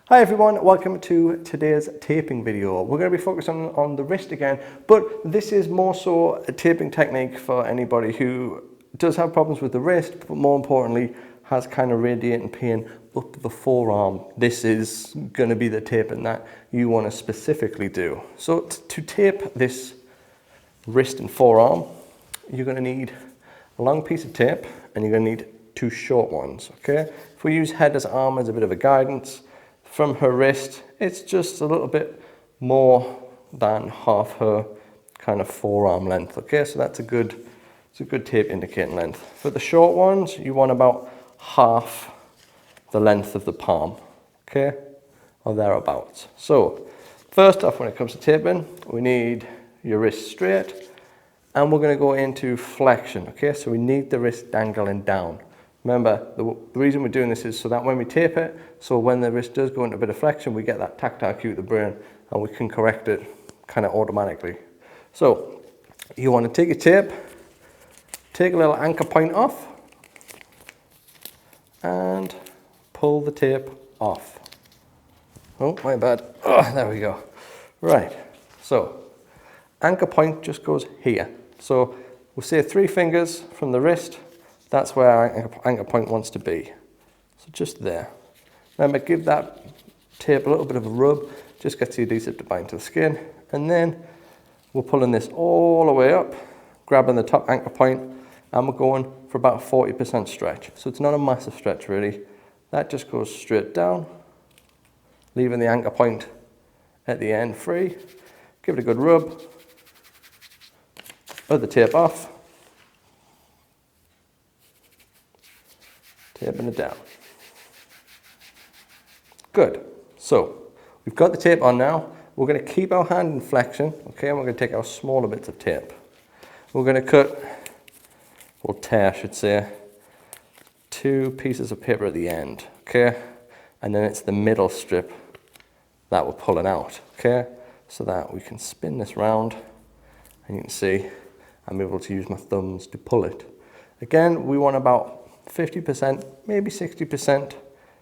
Hi everyone, welcome to today's taping video. We're going to be focusing on the wrist again, but this is more so a taping technique for anybody who does have problems with the wrist, but more importantly has kind of radiating pain up the forearm. This is going to be the taping that you want to specifically do. So to tape this wrist and forearm, you're going to need a long piece of tape and you're going to need two short ones, okay? If we use head as arm as a bit of a guidance, from her wrist, it's just a little bit more than half her kind of forearm length, okay? So that's a good tape indicating length. For the short ones, you want about half the length of the palm, okay? Or thereabouts. So first off, when it comes to taping, we need your wrist straight and we're gonna go into flexion, okay? So we need the wrist dangling down. Remember, the reason we're doing this is so that when we tape it, so when the wrist does go into a bit of flexion, we get that tactile cue to the brain and we can correct it kind of automatically. So you want to take your tape, take a little anchor point off and pull the tape off. Oh, my bad. Oh, there we go. Right, so anchor point just goes here. So we'll say 3 fingers from the wrist. That's where our anchor point wants to be. So just there. Remember, give that tape a little bit of a rub, just gets the adhesive to bind to the skin. And then we're pulling this all the way up, grabbing the top anchor point, and we're going for about 40% stretch. So it's not a massive stretch really. That just goes straight down, leaving the anchor point at the end free. Give it a good rub, put the tape off, taping it down. Good. So we've got the tape on now. We're going to keep our hand in flexion, okay, and we're going to take our smaller bits of tape. We're going to cut, or tear I should say, 2 pieces of paper at the end, okay, and then it's the middle strip that we're pulling out, okay, so that we can spin this round and you can see I'm able to use my thumbs to pull it. Again, we want about 50%, maybe 60%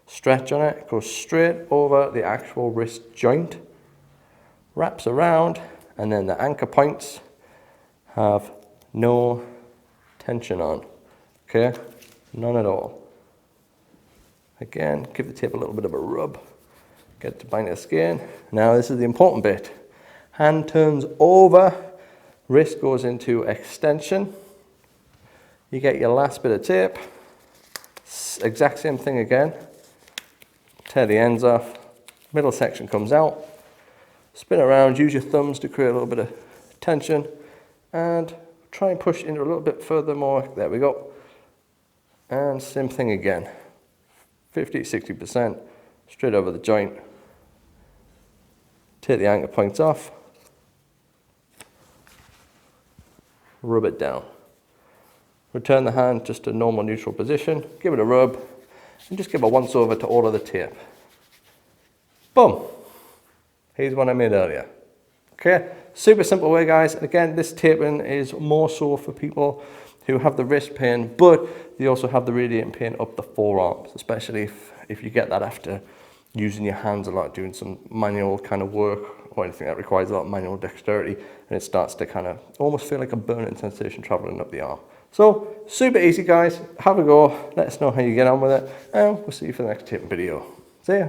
stretch on it. It goes straight over the actual wrist joint, wraps around, and then the anchor points have no tension on, okay? None at all. Again, give the tape a little bit of a rub, get it to bind the skin. Now this is the important bit. Hand turns over, wrist goes into extension. You get your last bit of tape, exact same thing again. Tear the ends off, middle section comes out, spin around, use your thumbs to create a little bit of tension and try and push in a little bit further more. There we go. And same thing again. 50-60% straight over the joint. Take the anchor points off, rub it down. Return the hand just to normal neutral position, give it a rub, and just give a once over to all of the tape. Boom! Here's one I made earlier. Okay, super simple way guys. Again, this taping is more so for people who have the wrist pain, but they also have the radiating pain up the forearms, especially if you get that after using your hands a lot, doing some manual kind of work or anything that requires a lot of manual dexterity, and it starts to kind of almost feel like a burning sensation traveling up the arm. So, super easy guys, have a go, let us know how you get on with it, and we'll see you for the next taping video. See ya!